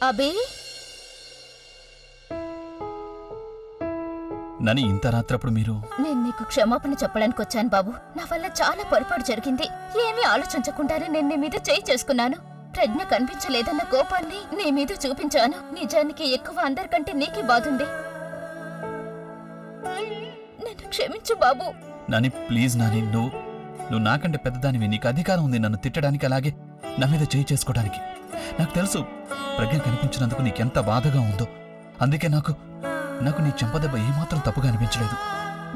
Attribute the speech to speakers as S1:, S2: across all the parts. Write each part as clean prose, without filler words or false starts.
S1: అబే
S2: నని ఇంత రాత్రప్పుడు మీరు?
S1: నేను నీకు క్షమాపణ చెప్పడానికి వచ్చాను బాబు. నా వల్ల చాలా పొరపాటు జరిగింది. ఏమీ ఆలోచించకుండానే నేను నీ మీద చేయి చేసుకున్నాను. ప్రజ్ఞ కనిపించలేదన్న కోపాన్ని నీ మీద చూపించాను. నిజానికి ఎక్కువ అందరికంటే నీకే బాధుంది. నన్ను క్షమించు బాబు.
S2: నాని ప్లీజ్ నాని, నువ్వు నాకంటే పెద్దదానివి. నీకు అధికారం ఉంది నన్ను తిట్టడానికి, అలాగే నా మీద చేయి చేసుకోవడానికి. నాకు తెలుసు ప్రజ్ఞ కనిపించినందుకు నీకెంత బాధగా ఉందో. అందుకే నాకు నీ చెంపదెబ్బ ఏమాత్రం తప్పుగా అనిపించలేదు.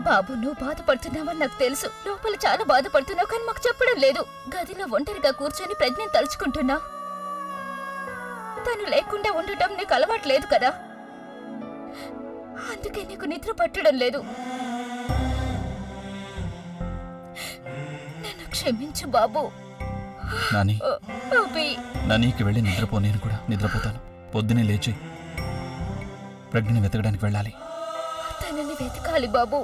S1: బాబు నువ్వు బాధపడుతున్నావని నాకు తెలుసు. లోపల చాలా బాధపడుతున్నావు, కానీ మాకు చెప్పడం లేదు. గదిలో ఒంటరిగా కూర్చొని ప్రజ్ఞను తలుచుకుంటున్నా. తను లేకుండా ఉండటం నీకు అలవాట్లేదు కదా, అందుకే నీకు నిద్ర పట్టడం లేదు. నన్ను క్షమించు బాబు.
S2: నాని, నానికి వెళ్ళి నిద్రపో. నేను కూడా నిద్రపోతాను. పొద్దునే లేచి ప్రజ్ఞని వెతకడానికి వెళ్ళాలి.
S1: తనని వెతకాలి బాబు.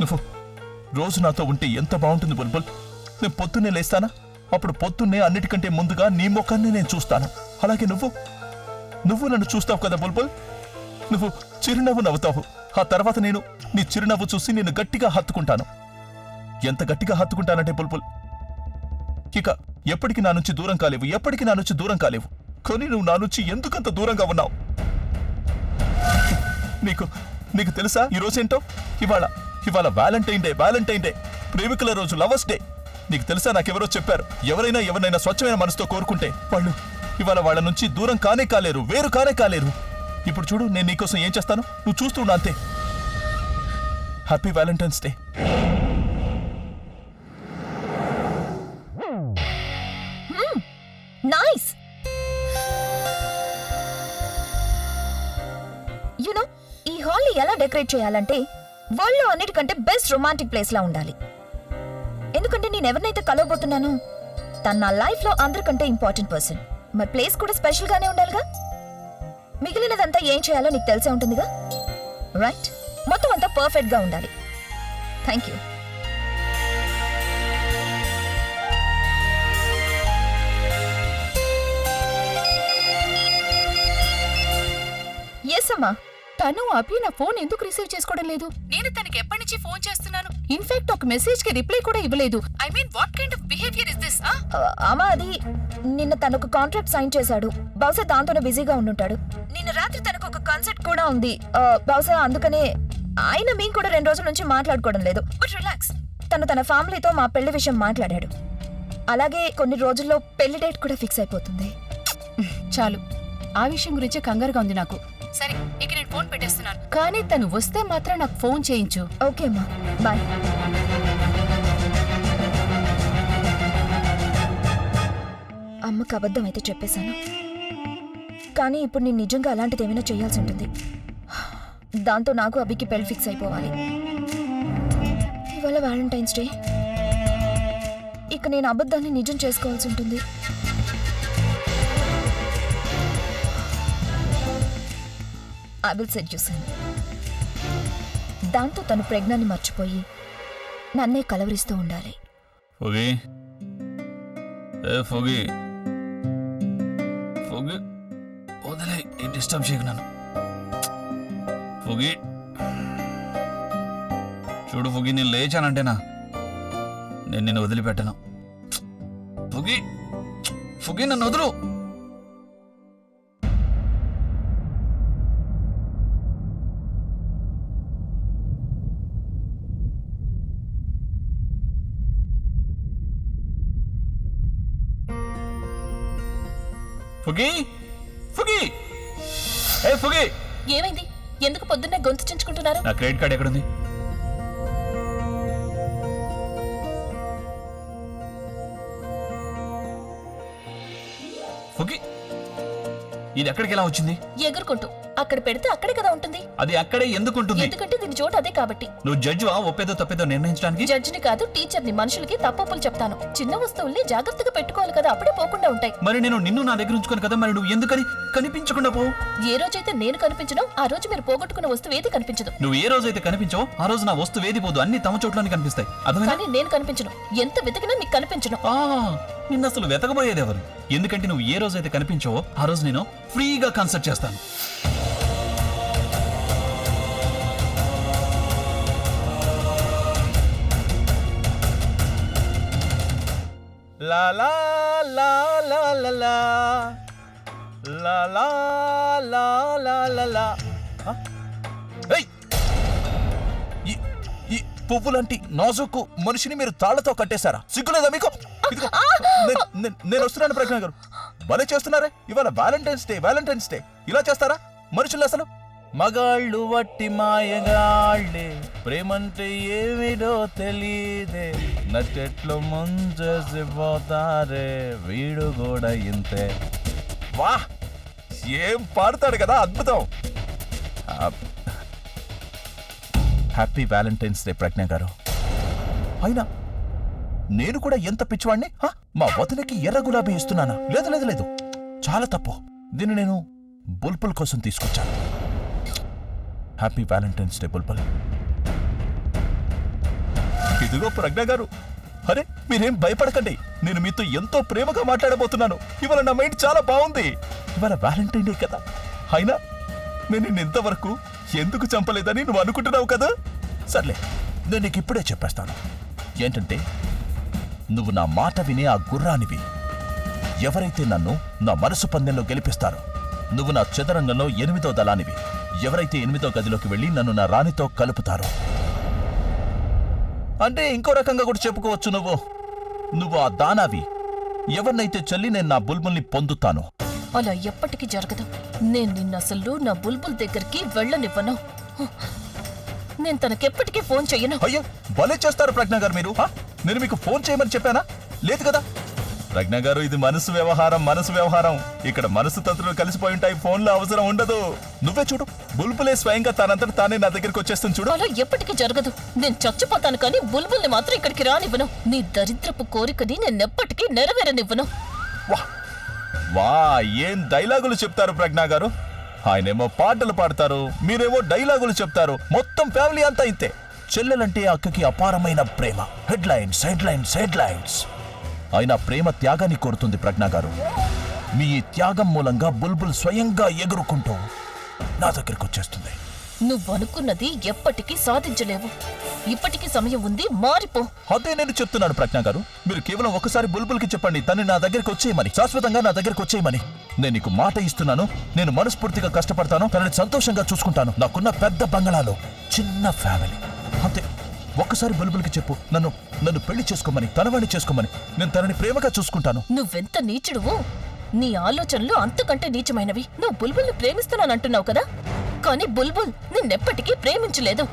S3: నువ్వు రోజు నాతో ఉంటే ఎంత బాగుంటుంది బుల్బుల్. నేను పొద్దున్నే లేస్తానా, అప్పుడు పొద్దున్నే అన్నిటికంటే ముందుగా నీ ముఖాన్ని నేను చూస్తాను. అలాగే నువ్వు నన్ను చూస్తావు కదా బుల్బుల్. నువ్వు చిరునవ్వు నవ్వుతావు. ఆ తర్వాత నేను నీ చిరునవ్వు చూసి నేను గట్టిగా హత్తుకుంటాను. ఎంత గట్టిగా హత్తుకుంటానంటే బుల్బుల్, ఇక ఎప్పటికీ నా నుంచి దూరం కాలేవు, ఎప్పటికీ నా నుంచి దూరం కాలేవు. కానీ నువ్వు నా నుంచి ఎందుకంత దూరంగా ఉన్నావు? నీకు తెలుసా ఈరోజేంటో? ఇవాళ వ్యాలంటైన్ డే, ప్రేమికుల రోజు, లవర్స్ డే. నీకు తెలుసా, నాకెవరో చెప్పారు, ఎవరైనా స్వచ్ఛమైన మనసుతో కోరుకుంటే వాళ్ళు ఇవాళ వాళ్ళ నుంచి దూరం కానే కాలేరు, వేరు కానే కాలేరు. ఇప్పుడు చూడు, నేను నీకోసం ఏం చేస్తాను, నువ్వు చూస్తూ ఉన్నా అంతే. Happy Valentine's day.
S1: Nice. You know ఈ హాల్ ని ఎలా డెకరేట్ చేయాలంటే వరల్డ్ లో అన్నిటికంటే బెస్ట్ రొమాంటిక్ ప్లేస్ లా ఉండాలి. ఎందుకంటే నేను ఎవరినైతే కలవబోతున్నానో తను నా లైఫ్ లో అందరికంటే ఇంపార్టెంట్ పర్సన్. మరి ప్లేస్ కూడా స్పెషల్ గానే ఉండాలిగా. మిగిలినదంతా ఏం చేయాలో నీకు తెలిసే ఉంటుందిగా, రైట్? మొత్తం అంతా పర్ఫెక్ట్ గా ఉండాలి. Thank you. ఎస్ అమ్మా.
S4: తను అభి నా ఫోన్ ఎందుకు రిసీవ్ చేసుకోవడం లేదు? నేను తనకి ఎప్పటి నుంచి ఫోన్ చేస్తున్నాను. ఇన్ఫాక్ట్ ఒక మెసేజ్ కి రిప్లై కూడా ఇవ్వలేదు. I mean what kind of behaviour is this?
S1: అమ్మా అది నిన్న తనకు కాంట్రాక్ట్ సైన్ చేశాడు. బహుశా దాంతోనే బిజీగా ఉండుంటాడు. నిన్న రాత్రి తనకు ఒక కాన్సర్ట్ కూడా ఉంది. బహుశా అందుకనే ఆయన మేము కూడా 2 రోజుల నుంచి మాట్లాడుకోవడం లేదు. బట్ రిలాక్స్, తను తన ఫ్యామిలీతో మా పెళ్లి విషయం మాట్లాడాడు. అలాగే కొన్ని రోజుల్లో పెళ్లి డేట్ కూడా ఫిక్స్ అయిపోతుంది.
S4: చాలు, ఆ విషయం గురించి కంగారుగా ఉంది నాకు. సరే, ఇక నేను ఫోన్ పెట్టేస్తున్నాను. కానీ తను వస్తే మాత్రం నాకు ఫోన్ చేయించు.
S1: ఓకే అమ్మా, బాయ్. అమ్మకు అబద్ధం అయితే చెప్పేశాను, కానీ ఇప్పుడు నేను నిజంగా అలాంటిది ఏమైనా చేయాల్సి ఉంటుంది. దాంతో నాకు అభికి పెళ్లి ఫిక్స్ అయిపోవాలి. ఇవాళ వ్యాలంటైన్స్ డే. ఇక నేను అబద్ధాన్ని నిజం చేసుకోవాల్సి ఉంటుంది. I will seduce him. దాంతో తను ప్రెగ్నాన్ని మర్చిపోయి నన్నే కలవరిస్తూ ఉండాలి.
S2: వదిలే, డిస్టర్బ్ చేయకు నన్ను. చూడు ఫుగి, నేను లేచానంటేనా నేను నిన్ను వదిలిపెట్టను. ఫుగి నన్ను వదులు.
S1: ఏమైంది? ఎందుకు పొద్దున్నే గొంతు చించుకుంటున్నారు?
S2: నా క్రెడిట్ కార్డ్ ఎక్కడుంది? ఇది ఎక్కడికి ఎలా వచ్చింది?
S4: ఎగురుకుంటూ అక్కడ పెడితే అక్కడే కదా ఉంటుంది.
S2: అది అక్కడే ఎందుకుంటుంది?
S4: ఎందుకంటే దీని చోటు అదే కాబట్టి.
S2: నువ్వు జడ్జివా ఒప్పేదో తప్పేదో నిర్ణయించడానికి?
S4: జడ్జిని కాదు, టీచర్ని. మనుషులకి తప్పులు చెప్తాను. చిన్న వస్తువుల్ని జాగ్రత్తగా పెట్టుకోవాలి కదా, అప్పుడే పోకుండా ఉంటాయి.
S2: మరి నేను నిన్ను నా దగ్గర ఉంచుకోను కదా, మరి నువ్వు ఎందుకని కనిపించకుండా పోవు?
S4: ఏ రోజైతే నేను కనిపించను ఆ రోజు మీరు పోగొట్టుకున్న వస్తువు ఏది కనిపించదు.
S2: నువ్వు ఏ రోజైతే కనిపించవో ఆ రోజు నా వస్తువు ఏది పోదు, అన్ని తమ చోట్లోనే కనిపిస్తాయి. అర్థమైనా?
S4: కానీ నేను కనిపించను. ఎంత వెతికినా నీకు కనిపించను.
S2: నిన్ను అసలు వెతకబోయేది ఎవరు? ఎందుకంటే నువ్వు ఏ రోజైతే కనిపించవో ఆ రోజు నేను ఫ్రీగా కన్సల్ట్ చేస్తాను.
S3: లా లా లా లా లా లా లా లా లా లా లా లా. ఏయ్! ఈ పువ్వులాంటి నాజుకు మనిషిని మీరు తాళ్లతో కట్టేశారా? సిగ్గులేదా మీకు? ఇదిగో, నేను వస్తున్నాను ప్రజ్ఞ గారు. భలే చేస్తున్నారే ఇవాళ వ్యాలంటైన్స్ డే ఇలా చేస్తారా మనుషులు? అసలు మగాళ్ళు వట్టి మాయగాళ్ళే, ప్రేమంటే ఏమిడో తెలియదే, నచ్చెట్లు ముంచేసిపోతారే, వీడు కూడా ఇంతే. వా, ఏం పాడతాడు కదా, అద్భుతం. హ్యాపీ వ్యాలంటైన్స్ డే ప్రజ్ఞ గారు. అయినా నేను కూడా ఎంత పిచ్చివాణ్ణి? మా వదినకి ఎర్ర గులాబీ ఇస్తున్నానా? లేదు, చాలా తప్పు. దీన్ని నేను బుల్బుల్ కోసం తీసుకొచ్చాను. హ్యాపీ వ్యాలంటైన్స్ డే బుల్బుల్. ఇదిగో ప్రజ్ఞ గారు. అరే మీరేం భయపడకండి, నేను మీతో ఎంతో ప్రేమగా మాట్లాడబోతున్నాను. ఇవాళ నా మైండ్ చాలా బాగుంది. ఇవాళ వ్యాలంటైన్ డే కదా, అయినా నేను నిన్ను ఇంతవరకు ఎందుకు చంపలేదని నువ్వు అనుకుంటున్నావు కదా. సర్లే, నేను నీకు ఇప్పుడే చెప్పేస్తాను. ఏంటంటే, నువ్వు నా మాట వినే ఆ గుర్రానివి. ఎవరైతే నన్ను నా మనసు పందెంలో గెలిపిస్తారో, నువ్వు నా చదరంగంలో 8వ దళానివి. ఎవరైతే 8వ గదిలోకి వెళ్ళి నన్ను నా రాణితో కలుపుతారో. అంటే ఇంకో రకంగా కూడా చెప్పుకోవచ్చు, నువ్వు ఆ దానావి. ఎవరినైతే చల్లి నేను నా బుల్బుల్ని పొందుతాను.
S4: అలా ఎప్పటికీ జరగదు. నేను నిన్న అసలు నా బుల్బుల్ దగ్గరికి వెళ్ళనివ్వను. నేను తనకెప్పటికీ ఫోన్ చెయ్యను.
S3: అయ్యో, భలే చేస్తారు ప్రజ్ఞ గారు మీరు. నేను మీకు ఫోన్ చేయమని చెప్పానా? లేదు కదా ప్రజ్ఞ గారు. ఇది మనసు వ్యవహారం. ఇక్కడ మనసు తంత్రులు కలిసిపోయి ఉంటాయి. ఫోన్లో అవసరం ఉండదు. నువ్వే చూడు, బుల్బులే స్వయంగా తనంతట తానే నా దగ్గరికి వచ్చేస్తుంది చూడు.
S4: అలా ఎప్పటికీ జరగదు. నేను చచ్చిపోతాను కానీ బుల్బుల్ని మాత్రం ఇక్కడికి రానివ్వను. నీ దరిద్రపు కోరికని నేనెప్పటికీ నెరవేరనివ్వను.
S3: వా, ఏం డైలాగులు చెప్తారు ప్రజ్ఞ గారు. ఆయనేమో పాటలు పాడతారు, మీరేమో డైలాగులు చెప్తారు. మొత్తం ఫ్యామిలీ అంతా ఇంతే. చెల్లెలంటే అక్కకి అపారమైన ప్రేమ. హెడ్లైన్స్. అయినా ప్రేమ త్యాగాన్ని కోరుతుంది ప్రజ్ఞ గారు. మీ ఈ త్యాగం మూలంగా బుల్బుల్ స్వయంగా ఎగురుకుంటూ నా దగ్గరికి వచ్చేస్తుంది.
S4: నువ్వు అనుకున్నది ఎప్పటికీ సాధించలేవు. ఇప్పటికీ సమయం ఉంది, మారిపో.
S3: అదే నేను చెప్తున్నాను ప్రజ్ఞ గారు. మీరు కేవలం ఒకసారి బుల్బుల్కి చెప్పండి, తను నా దగ్గరికి వచ్చేయమని, శాశ్వతంగా నా దగ్గరికి వచ్చేయమని. నేను నీకు మాట ఇస్తున్నాను. నేను మనస్ఫూర్తిగా కష్టపడతాను, తనని సంతోషంగా చూసుకుంటాను. నాకున్న పెద్ద బంగళాలో చిన్న ఫ్యామిలీ అంతే. ఒక్కసారి బుల్బుల్కి చెప్పు, నన్ను పెళ్లి చేసుకోమని, తనవాణ్ణి చేసుకోమని. నేను తనని ప్రేమగా చూసుకుంటాను.
S4: నువ్వెంత నీచుడువు. నీ ఆలోచనలు అంతకంటే నీచమైనవి. నువ్వు బుల్బుల్ని ప్రేమిస్తున్నానంటున్నావు కదా, కానీ బుల్బుల్ నిన్నెప్పటికీ ప్రేమించలేదు.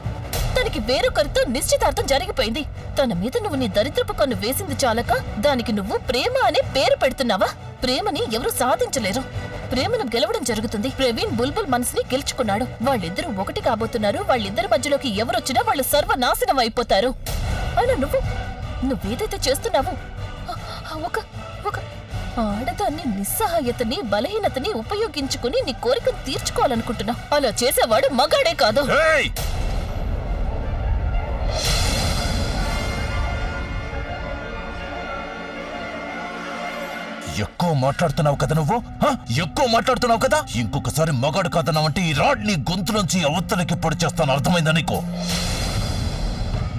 S4: తనకి వేరొకరితో నిశ్చితార్థం జరిగిపోయింది. తన మీద నువ్వు నీ దరిద్రపు కన్ను వేసింది చాలక దానికి నువ్వు ప్రేమ అనే పేరు పెడుతున్నావా? ప్రేమని ఎవరు సాధించలేరు. ప్రేమను గెలవడం జరుగుతుంది. ప్రవీణ్ బుల్బుల్ మనసుని గెలుచుకున్నాడు. వాళ్ళిద్దరూ ఒకటి కాబోతున్నారు. వాళ్ళిద్దరి మధ్యలోకి ఎవరొచ్చినా వాళ్ళు సర్వనాశనం అయిపోతారు. అయినా నువ్వేదైతే చేస్తున్నావో ఒక ఆడదాన్ని నిస్సహాయతని, బలహీనతని ఉపయోగించుకుని నీ కోరికను తీర్చుకోవాలనుకుంటున్నా. అలా చేసేవాడు మగాడే కాదు.
S3: ఎక్కువ మాట్లాడుతున్నావు కదా నువ్వు. ఎక్కువ మాట్లాడుతున్నావు కదా. ఇంకొకసారి మగాడు కాదన్నావంటే ఈ రాడ్ నీ గొంతులోంచి అవతలకి పొడి చేస్తాను. అర్థమైందా నీకు?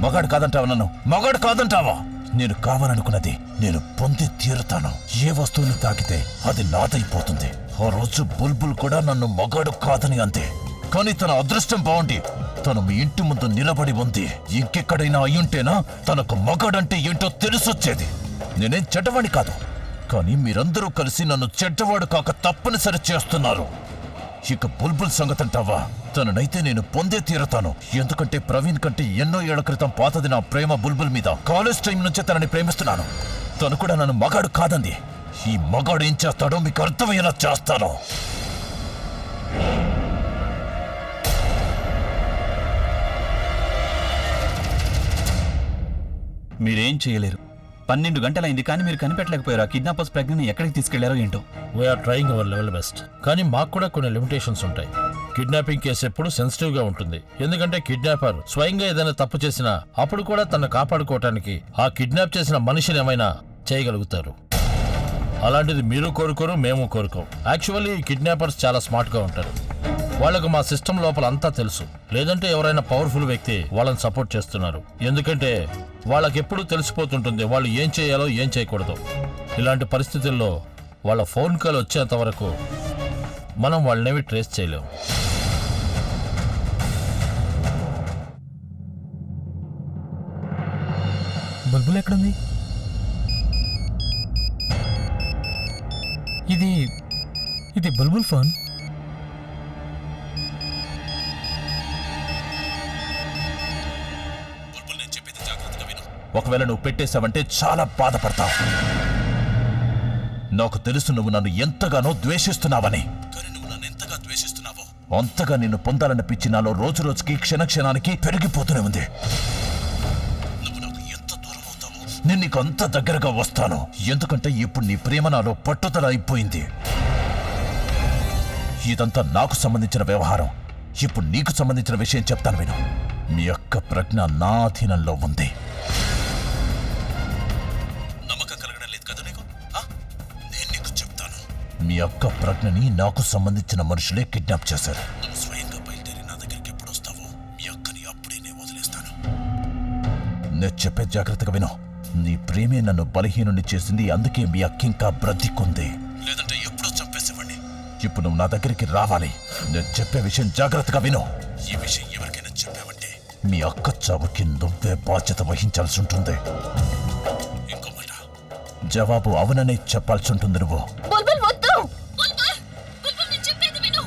S3: మగాడు కాదంటావా? నన్ను మగాడు కాదంటావా? నేను కావాలనుకున్నది నేను పొంది తీరుతాను. ఏ వస్తువుని తాకితే అది నాదైపోతుంది. ఆ రోజు బుల్బుల్ కూడా నన్ను మగాడు కాదని అంతే. కానీ తన అదృష్టం బాగుండి తను మీ ఇంటి ముందు నిలబడి ఉంది. ఇంకెక్కడైనా అయ్యుంటేనా తనకు మగాడంటే ఏంటో తెలిసొచ్చేది. నేనేం చెడ్డవాణ్ణి కాదు, కానీ మీరందరూ కలిసి నన్ను చెడ్డవాడు కాక తప్పనిసరి చేస్తున్నారు. ఇక బుల్బుల్ సంగతి అంటావా? తననైతే నేను పొందే తీరుతాను. ఎందుకంటే ప్రవీణ్ కంటే ఎన్నో ఏళ్ల క్రితం పాతది నా ప్రేమ బుల్బుల్ మీద. కాలేజ్ టైం నుంచే తనని ప్రేమిస్తున్నాను. తను కూడా నన్ను మగాడు కాదంది. ఈ మగాడు ఏం చేస్తాడో మీకు అర్థమయ్యేలా చేస్తాను.
S2: మీరేం చేయలేరు. 12 గంటలైంది కానీ మీరు కనిపెట్టలేకపోయారు. ఆ కిడ్నాపర్స్ ప్రజ్ఞని ఎక్కడికి తీసుకెళ్లారో ఏంటో.
S5: We are trying our level best. కానీ మాకు కూడా కొన్ని లిమిటేషన్స్ ఉంటాయి. కిడ్నాపింగ్ కేసు ఎప్పుడు సెన్సిటివ్ గా ఉంటుంది. ఎందుకంటే కిడ్నాపర్ స్వయంగా ఏదైనా తప్పు చేసినా అప్పుడు కూడా తను కాపాడుకోవటానికి ఆ కిడ్నాప్ చేసిన మనిషిని ఏమైనా చేయగలుగుతారు. అలాంటిది మీరు కోరుకోరు, మేము కోరుకోం. యాక్చువల్లీ ఈ కిడ్నాపర్స్ చాలా స్మార్ట్ గా ఉంటారు. వాళ్ళకు మా సిస్టమ్ లోపల అంతా తెలుసు. లేదంటే ఎవరైనా పవర్ఫుల్ వ్యక్తి వాళ్ళని సపోర్ట్ చేస్తున్నారు. ఎందుకంటే వాళ్ళకెప్పుడు తెలిసిపోతుంటుంది వాళ్ళు ఏం చేయాలో ఏం చేయకూడదు. ఇలాంటి పరిస్థితుల్లో వాళ్ళ ఫోన్ కాల్ వచ్చేంత వరకు మనం వాళ్ళనేవి ట్రేస్ చేయలేం.
S6: బుల్బుల్ ఎక్కడుంది? ఇది బుల్బుల్ ఫోన్.
S3: ఒకవేళ నువ్వు పెట్టేశావంటే చాలా బాధపడతావు. నాకు తెలుసు నువ్వు నన్ను ఎంతగానో ద్వేషిస్తున్నావని. కానీ నువ్వు నన్ను ఎంతగా ద్వేషిస్తున్నావో అంతగా నిన్ను పొందాలన్న పిచ్చి నాలో రోజు రోజుకి క్షణానికి పెరిగిపోతూనే ఉంది. నువ్వు నాకు ఎంత దూరం అవుతావో నేను నీకు అంత దగ్గరగా వస్తాను. ఎందుకంటే ఇప్పుడు నీ ప్రేమ నాలో పట్టుదల అయిపోయింది. ఇదంతా నాకు సంబంధించిన వ్యవహారం. ఇప్పుడు నీకు సంబంధించిన విషయం చెప్తాను విను. మీ యొక్క ప్రజ్ఞ నా అధీనంలో ఉంది. మీ అక్క ప్రజ్ఞని నాకు సంబంధించిన మనుషులే కిడ్నాప్ చేశారు. నువ్వు స్వయంగా బయలుదేరి నా దగ్గరికి ఎప్పుడు వస్తావో మీ అక్కని అప్పుడే నేను వదిలేస్తాను. నేను చెప్పే జాగ్రత్తగా విను. నీ ప్రేమే నన్ను బలహీనుని చేసింది. అందుకే మీ అక్క ఇంకా బ్రతికుంది. లేదంటే ఎప్పుడో చంపేసేవాడిని. ఇప్పుడు నువ్వు నా దగ్గరికి రావాలి. నేను చెప్పే విషయం జాగ్రత్తగా విను. ఈ విషయం ఎవరికైనా చెప్పావంటే మీ అక్క చావుకి నువ్వే బాధ్యత వహించాల్సి ఉంటుంది. ఇంకో మాట, జవాబు అవుననే చెప్పాల్సి ఉంటుంది. నువ్వు
S4: బుల్బుల్ వద్దు. బుల్బుల్ నేను చెప్పేది విను.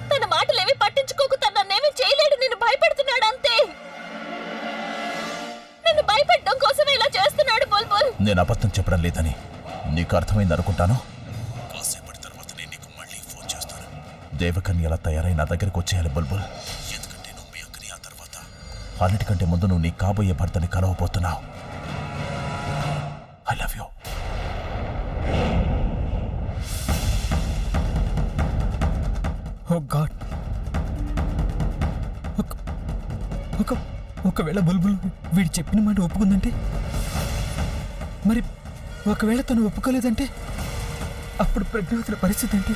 S4: తన మాటలేవి పట్టించుకోకు. తను నన్నేమీ చేయలేడు. నిన్ను భయపెడుతున్నాడు అంతే. నన్ను భయపెట్టడం కోసమే ఇలా చేస్తున్నాడు బుల్బుల్.
S3: నేను అబద్ధం చెప్పడం లేదని నీకు అర్థమైంది అనుకుంటాను. కాసేపటి తర్వాత నేను నీకు మళ్ళీ ఫోన్ చేస్తాను. దేవకన్య ఎలా తయారై నా దగ్గరికి వచ్చేయాలి బుల్బుల్. ఎందుకంటే నువ్వు మీ అక్కని ఆ తర్వాత అన్నిటికంటే ముందు నువ్వు నీ కాబోయే భర్తని కలవబోతున్నావు. I love you.
S6: Oh god. ఒకవేళ బుల్బుల్ వీడు చెప్పిన మాట ఒప్పుకుందంటే, మరి ఒకవేళ తను ఒప్పుకోలేదంటే అప్పుడు ప్రజ్ఞావతుల పరిస్థితి ఏంటి?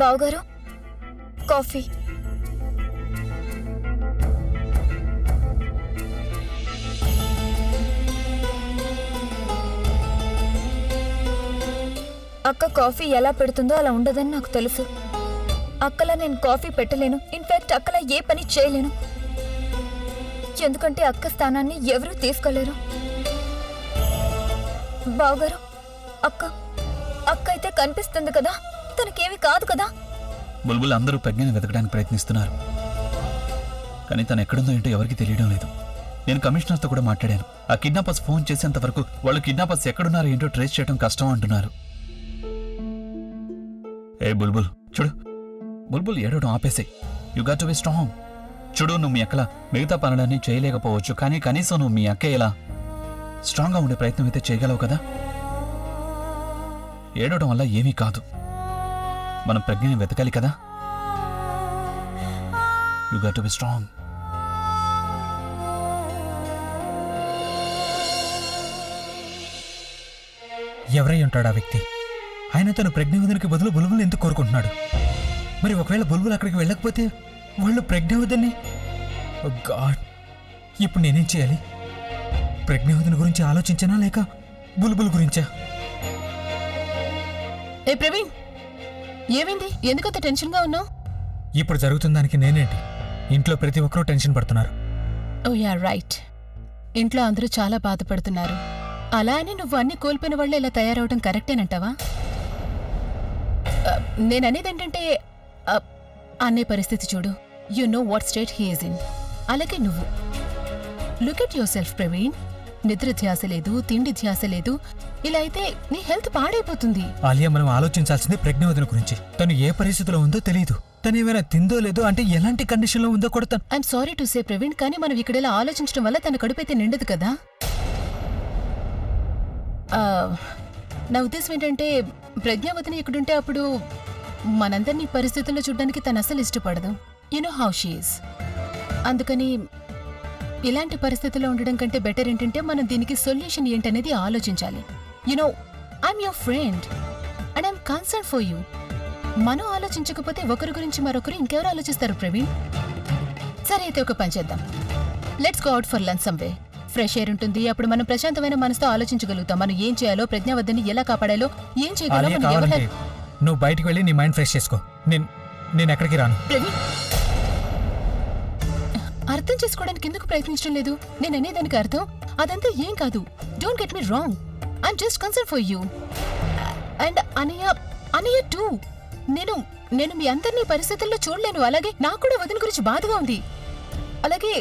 S1: బావగారు, కాఫీ. అక్క కాఫీ ఎలా పెడుతుందో అలా ఉండదని నాకు తెలుసు. అక్కలా నేను కాఫీ పెట్టలేను. ఇన్ఫాక్ట్ అక్కలా ఏ పని చేయలేను. ఎందుకంటే అక్క స్థానాన్ని ఎవరూ తీసుకోలేరు. బావగారు, అక్క అయితే కనిపిస్తుంది కదా, తనకేమీ కాదు కదా.
S2: బుల్బుల్ అందరూ ప్రజ్ఞని వెతకడానికి ప్రయత్నిస్తున్నారు. కానీ తను ఎక్కడుందో ఏంటో ఎవరికి తెలియడం లేదు. నేను కమిషనర్తో కూడా మాట్లాడాను. ఆ కిడ్నాపర్స్ ఫోన్ చేసేంత వరకు వాళ్ళు కిడ్నాపర్స్ ఎక్కడున్నారో ఏంటో ట్రేస్ చేయడం కష్టం అంటున్నారు. ఏ బుల్బుల్ చూడు, బుల్బుల్ ఏడవడం ఆపేసే. You got to be strong. చూడు, నువ్వు మీ అక్కలా మిగతా పనులన్నీ చేయలేకపోవచ్చు, కానీ కనీసం నువ్వు మీ అక్క ఎలా స్ట్రాంగ్గా ఉండే ప్రయత్నం అయితే చేయగలవు కదా. ఏడవడం వల్ల ఏమీ కాదు. మనం ప్రజ్ఞని వెతకాలి కదా. You got to be strong.
S6: ఎవరై ఉంటాడు ఆ వ్యక్తి? ఆయన తను ప్రజ్ఞావతికి బదులు బుల్బుల్ ఎందుకు కోరుకుంటున్నాడు? మరి ఒకవేళ బుల్బుల్ అక్కడికి వెళ్ళకపోతే వాళ్ళు ప్రజ్ఞావతిని... ఓ గాడ్, ఇప్పుడు నేనేం చేయాలి? ప్రజ్ఞావతిని గురించి ఆలోచించనా లేక బుల్బుల్ గురించా?
S4: ఏ ప్రవీణ్, ఏమైంది? ఎందుకంత టెన్షన్గా ఉన్నావు?
S6: ఇప్పుడు జరుగుతున్న దానికి నేనేంటి? ఇంట్లో ప్రతి ఒక్కరూ టెన్షన్ పడుతున్నారు.
S4: ఓ యా రైట్. ఇంట్లో అందరూ చాలా బాధపడుతున్నారు. అలా అని నువ్వు అన్ని కోల్పోయిన వాళ్ళు ఇలా తయారవడం కరెక్టేనంటావా? నేననేదేంటంటే అనే పరిస్థితి చూడు. You know what state he is in. అలాగే నువ్వు look at your self Praveen. నిద్ర ధ్యాస లేదు, తిండి ధ్యాస లేదు. ఇలా అయితే నీ హెల్త్ పాడైపోతుంది.
S6: ఆలియా, మనం ఆలోచించాల్సింది ప్రజ్ఞావతిని గురించి. తను ఏ పరిస్థితిలో ఉందో తెలియదు. తను ఏమైనా తిందో లేదో, అంటే ఎలాంటి కండిషన్లో ఉందో కూడా తను.
S4: I'm sorry to say Praveen, కానీ మనం ఇక్కడ ఇలా ఆలోచించడం వల్ల తన కడుపైతే నిండదు కదా. నా ఉద్దేశం ఏంటంటే, ప్రజ్ఞావతిని ఇక్కడుంటే అప్పుడు మనందరినీ పరిస్థితుల్లో చూడడానికి తను అసలు ఇష్టపడదు. Know how she is. అందుకని ఇలాంటి పరిస్థితుల్లో ఉండడం కంటే బెటర్ ఏంటంటే, మనం దీనికి సొల్యూషన్ ఏంటనేది ఆలోచించాలి. I'm your friend and I'm concern for you. మనం ఆలోచించకపోతే ఒకరి గురించి మరొకరు ఇంకెవరు ఆలోచిస్తారు ప్రవీణ్? సరే, అయితే ఒక పని చేద్దాం. Let's go out for lunch someway. Fresh air ఉంటుంది. అప్పుడు మనం ప్రశాంతమైన మనసుతో ఆలోచించగలుగుతాం. మనం ఏం చేయాలో, ప్రజ్ఞావతిని ఎలా కాపాడాలో, ఏం చేయగలో
S6: ఆలియా, కావాలంటే నువ్వు బయటికి వెళ్ళి నీ మైండ్ ఫ్రెష్ చేసుకో. నేను ఎక్కడికి రాను.
S4: ప్రవీణ్, అర్థం చేసుకోవడానికి ఎందుకు ప్రయత్నించడం లేదు? నేను అనేదానికి అర్థం అదంతా ఏం కాదు. Don't get me wrong. I'm just concern for you and అనయ్య టూ. నేను మీ అందరినీ పరిస్థితుల్లో చూడలేను. అలాగే నాకు కూడా వదిన గురించి బాధగా ఉంది. అలాగే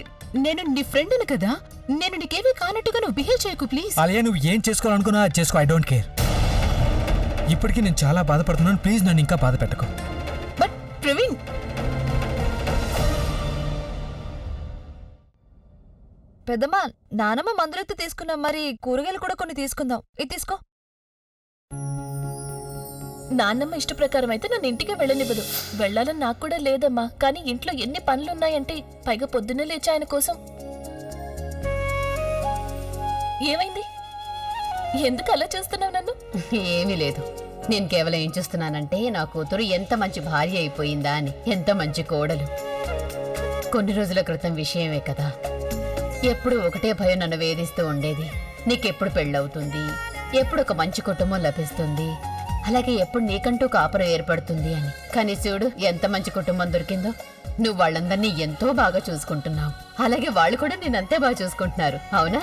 S4: నేను నీ ఫ్రెండ్ని కదా, నేను నీకేమీ కానట్టుగా నువ్వు బిహేవ్ చేయకు ప్లీజ్.
S6: ఆలియా, నువ్వు ఏం చేసుకోవాలనుకున్నా అది చేసుకో. I don't care. ఇప్పటికీ నేను చాలా బాధపడుతున్నాను. ప్లీజ్ నన్ను ఇంకా బాధ పెట్టకు.
S4: బట్ ప్రవీణ్,
S1: పెద్దమ్మా, నానమ్మ మందులైతే తీసుకున్నాం, మరి కూరగాయలు కూడా కొన్ని తీసుకుందాం. ఇది తీసుకో.
S4: నాన్నమ్మ ఇష్ట ప్రకారం అయితే నన్ను ఇంటికి వెళ్ళనివ్వదు. వెళ్ళాలని నాకు కూడా లేదమ్మా, కానీ ఇంట్లో ఎన్ని పనులున్నాయంటే, పైగా పొద్దున్నే లేచి ఆయన కోసం. ఏమైంది? ఎందుకు అలా చూస్తున్నావు నన్ను?
S7: ఏమీ లేదు. నేను కేవలం ఏం చూస్తున్నానంటే, నా కూతురు ఎంత మంచి భార్య అయిపోయిందా అని. ఎంత మంచి కోడలు. కొన్ని రోజుల క్రితం విషయమే కదా, ఎప్పుడు ఒకటే భయం నన్ను వేధిస్తూ ఉండేది. నీకెప్పుడు పెళ్ళవుతుంది, ఎప్పుడు ఒక మంచి కుటుంబం లభిస్తుంది, అలాగే ఎప్పుడు నీకంటూ కాపురం ఏర్పడుతుంది అని. కానీ చూడు, ఎంత మంచి కుటుంబం దొరికిందో. నువ్వు వాళ్ళందరినీ ఎంతో బాగా చూసుకుంటున్నావు, అలాగే వాళ్ళు కూడా నేనంతే బాగా చూసుకుంటున్నారు. అవునా?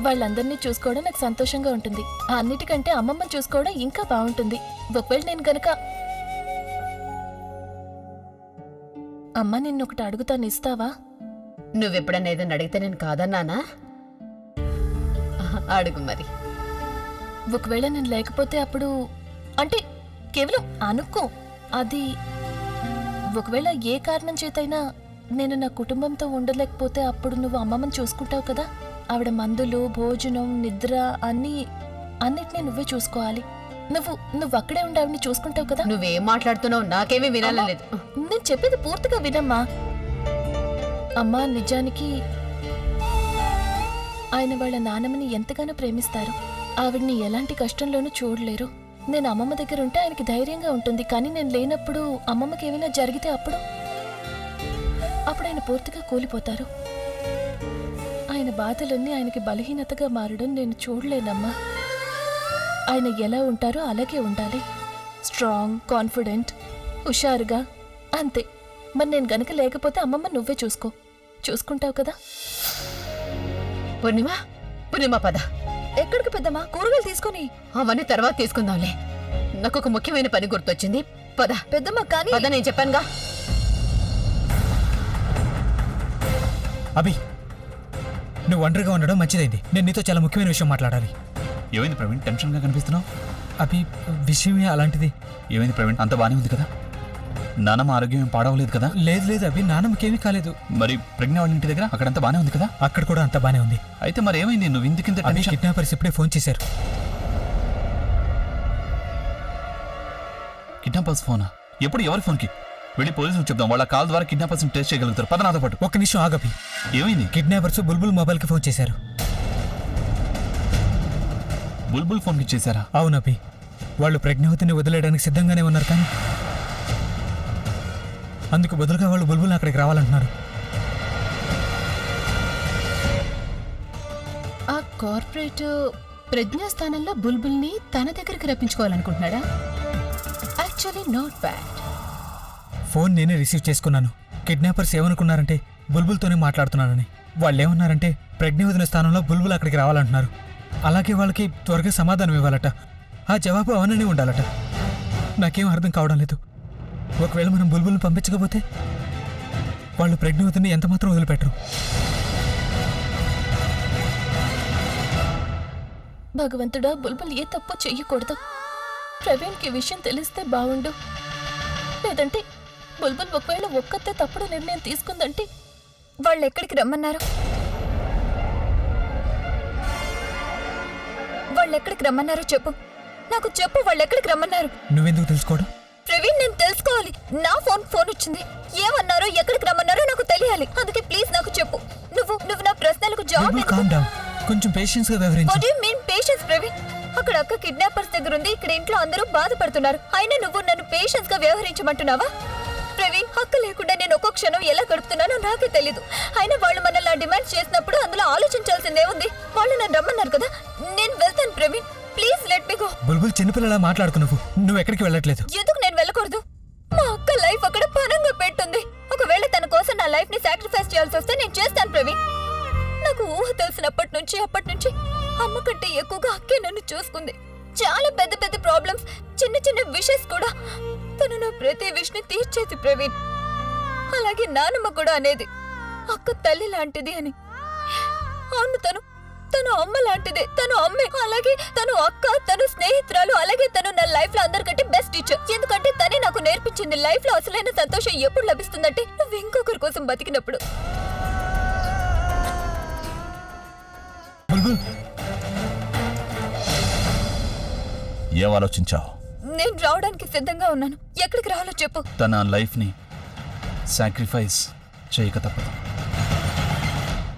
S4: వాళ్ళందరినీ చూసుకోవడం నాకు సంతోషంగా ఉంటుంది. అన్నిటికంటే అమ్మమ్మని చూసుకోవడం ఇంకా బాగుంటుంది. ఒకవేళ నేను గనక అమ్మ నిన్నొకటి అడుగుతాను, ఇస్తావా?
S7: నువ్వెప్పుడన్నా ఏదైనా అడిగితే నేను కాదన్నానా? అడుగు మరి.
S4: ఒకవేళ నేను లేకపోతే అప్పుడు, అంటే కేవలం అనుకో, అది ఒకవేళ ఏ కారణం చేతైనా నేను నా కుటుంబంతో ఉండలేకపోతే అప్పుడు నువ్వు అమ్మమ్మని చూసుకుంటావు కదా. ఆవిడ మందులు, భోజనం, నిద్ర అన్నిటినీ నువ్వే చూసుకోవాలి. నువ్వు అక్కడే ఉండి ఆవిడని చూసుకుంటావు కదా.
S7: నువ్వేం మాట్లాడుతున్నావు? నాకేమీ వినాలలేదు.
S4: నేను చెప్పేది పూర్తిగా వినమ్మా. అమ్మా, నిజానికి ఆయన వాళ్ళ నాన్నమ్మని ఎంతగానో ప్రేమిస్తారు. ఆవిడ్ని ఎలాంటి కష్టంలోనూ చూడలేరు. నేను అమ్మమ్మ దగ్గర ఉంటే ఆయనకి ధైర్యంగా ఉంటుంది, కానీ నేను లేనప్పుడు అమ్మమ్మకి ఏమైనా జరిగితే అప్పుడు ఆయన పూర్తిగా కూలిపోతారు. ఆయన బాధలన్నీ ఆయనకి బలహీనతగా మారడం నేను చూడలేనమ్మా. ఆయన ఎలా ఉంటారో అలాగే ఉండాలి. స్ట్రాంగ్, కాన్ఫిడెంట్, హుషారుగా, అంతే. మరి నేను గనక లేకపోతే అమ్మమ్మ నువ్వే చూసుకుంటావు కదా.
S7: పూర్ణిమ పద.
S1: ఎక్కడికి పెద్దమ్మా? కూరగాయలు తీసుకొని.
S7: అవన్నీ తర్వాత తీసుకుందాంలే. నాకు ఒక ముఖ్యమైన పని గుర్తొచ్చింది. పద
S1: పెద్దమ్మ. కానీ
S7: పద, నేను చెప్పానుగా.
S6: అభి, నువ్వు ఒంటరిగా ఉండడం మంచిదైంది. నేను నీతో చాలా ముఖ్యమైన విషయం మాట్లాడాలి.
S2: ఏమైంది ప్రవీణ్? టెన్షన్గా కనిపిస్తున్నావు.
S6: అభి, విషయమే అలాంటిది.
S2: ఏమైంది ప్రవీణ్? అంత బానే ఉంది కదా? నానమ్మ ఆరోగ్యం ఏం పాడవలేదు కదా?
S6: లేదు అభి, నాన్నమ్మకేమీ కాలేదు.
S2: మరి ప్రజ్ఞ వాళ్ళ ఇంటి దగ్గర అక్కడంతా బానే ఉంది కదా?
S6: అక్కడ కూడా అంత బానే ఉంది.
S2: అయితే మరి ఏమైంది? నువ్వు ఇందుకింత
S6: అభి, కిడ్నాపర్స్ ఇప్పుడే ఫోన్ చేశారు.
S2: కిడ్నాపర్స్ ఫోనా? ఎప్పుడు? ఎవరి ఫోన్కి? వెళ్ళి పోలీసులకు చెప్దాం. వాళ్ళ కాల్ ద్వారా కిడ్నాపర్స్ టెస్ట్ చేయగలుగుతారు. పద నాతో పాటు.
S6: ఒక్క నిమిషం ఆగభి.
S2: ఏమైంది?
S6: కిడ్నాపర్స్ బుల్బుల్ మొబైల్కి ఫోన్ చేశారు.
S2: బుల్బుల్ ఫోన్కి ఇచ్చేశారా?
S6: అవునభి, వాళ్ళు ప్రజ్ఞావతిని వదిలేయడానికి సిద్ధంగానే ఉన్నారు, కానీ అందుకు బదులుగా వాళ్ళు బుల్బుల్ అక్కడికి రావాలంటున్నారు.
S4: ఆ కార్పొరేట్ ప్రజ్ఞాస్థానంలో బుల్బుల్ని తన దగ్గరికి రప్పించుకోవాలనుకుంటున్నాడా? Actually not bad.
S6: ఫోన్ నేనే రిసీవ్ చేసుకున్నాను. కిడ్నాపర్స్ ఏమనుకున్నారంటే బుల్బుల్తోనే మాట్లాడుతున్నానని. వాళ్ళు ఏమన్నారంటే ప్రజ్ఞావతిన స్థానంలో బుల్బుల్ అక్కడికి రావాలంటున్నారు. అలాగే వాళ్ళకి త్వరగా సమాధానం ఇవ్వాలట. ఆ జవాబు అవుననే ఉండాలట. నాకేం అర్థం కావడం లేదు. ఒకవేళ మనం బుల్బుల్ని పంపించకపోతే వాళ్ళు ప్రజ్ఞావతిని ఎంతమాత్రం వదిలిపెట్టరు.
S4: భగవంతుడా, బుల్బుల్ ఏ తప్పు చెయ్యకూడదు. ప్రవీణ్కి విషయం తెలిస్తే బావుండు. లేదంటే బుల్బుల్ ఒకవేళ ఒక్కతే తప్పుడు నిర్ణయం తీసుకుందంటే
S1: వాళ్ళు ఎక్కడికి రమ్మన్నారు? వాళ్ళు ఎక్కడికి రమ్మన్నారో చెప్పు. నాకు చెప్పు, వాళ్ళు ఎక్కడికి రమ్మన్నారు?
S6: నువ్వెందుకు తెలుసుకోవడం?
S1: ప్రవీణ్, నేను తెలుసుకోవాలి. నా ఫోన్ వచ్చింది. ఏమన్నారో, ఎక్కడికి రమ్మన్నారో నాకు తెలియాలి. అందుకే ప్లీజ్ నాకు చెప్పు. నువ్వు నా ప్రశ్నలకు జవాబు
S6: బుల్బుల్, calm down. కొంచెం పేషెన్స్ గా వ్యవహరించు.
S1: What you mean patience Praveen? అక్కడ అక్క కిడ్నాపర్స్ దగ్గర ఉంది, ఇక్కడ ఇంట్లో అందరూ బాధపడుతున్నారు. అయినా నువ్వు నన్ను పేషెన్స్ గా వ్యవహరించమంటున్నావా? ప్రవీణ్, అక్క లేకుండా నేను ఒక్కో క్షణం ఎలా గడుపుతున్నానో నాకే తెలీదు. అయినా వాళ్ళు మనల్ని డిమాండ్ చేసినప్పుడు అందులో ఆలోచించాల్సిందే ఉంది. వాళ్ళు నన్ను రమ్మన్నారు కదా, నేను వెళ్తాను Praveen. Please let me go.
S6: Bulbul, చిన్నపిల్లలా మాట్లాడుకు. నువ్వు ఎక్కడికి వెళ్ళట్లేదు.
S1: ఎందుకు నేను వెళ్ళకూడదు? మా అక్క లైఫ్ అక్కడ పనంగా పెట్టుంది. ఒకవేళ తన కోసం నా లైఫ్ ని సాక్రిఫైస్ చేయాల్సి వస్తే నేను చేస్తాను ప్రవీణ్. నాకు ఊహ తెలిసినప్పటి నుంచి అమ్మ కంటే ఎక్కువగా అక్కే నన్ను చూసుకుంది. చాలా పెద్ద పెద్ద ప్రాబ్లమ్స్, చిన్న విషెస్ కూడా తను నా ప్రతి విష్ ని తీర్చేది ప్రవీణ్. అలాగే నానమ్మ కూడా అనేది అక్క తల్లి లాంటిది అని. అవును, తను అమ్మ లాంటిదే. తను అమ్మే, అలాగే తను అక్క, తను స్నేహితురాలు, అలాగే తను నా లైఫ్ లో అందరికంటే బెస్ట్ టీచర్. ఎందుకంటే తనే నాకు నేర్పించింది లైఫ్ లో అసలైన సంతోషం ఎప్పుడు లభిస్తుందంటే నువ్వు ఇంకొకరి కోసం బతికినప్పుడు.
S6: బుల్బుల్,
S3: ఏం ఆలోచించావు?
S1: నేను రావడానికి సిద్ధంగా ఉన్నాను. ఎక్కడికి రావాలో చెప్పు.
S2: తన లైఫ్ని సాక్రిఫైస్ చేయక తప్పదు.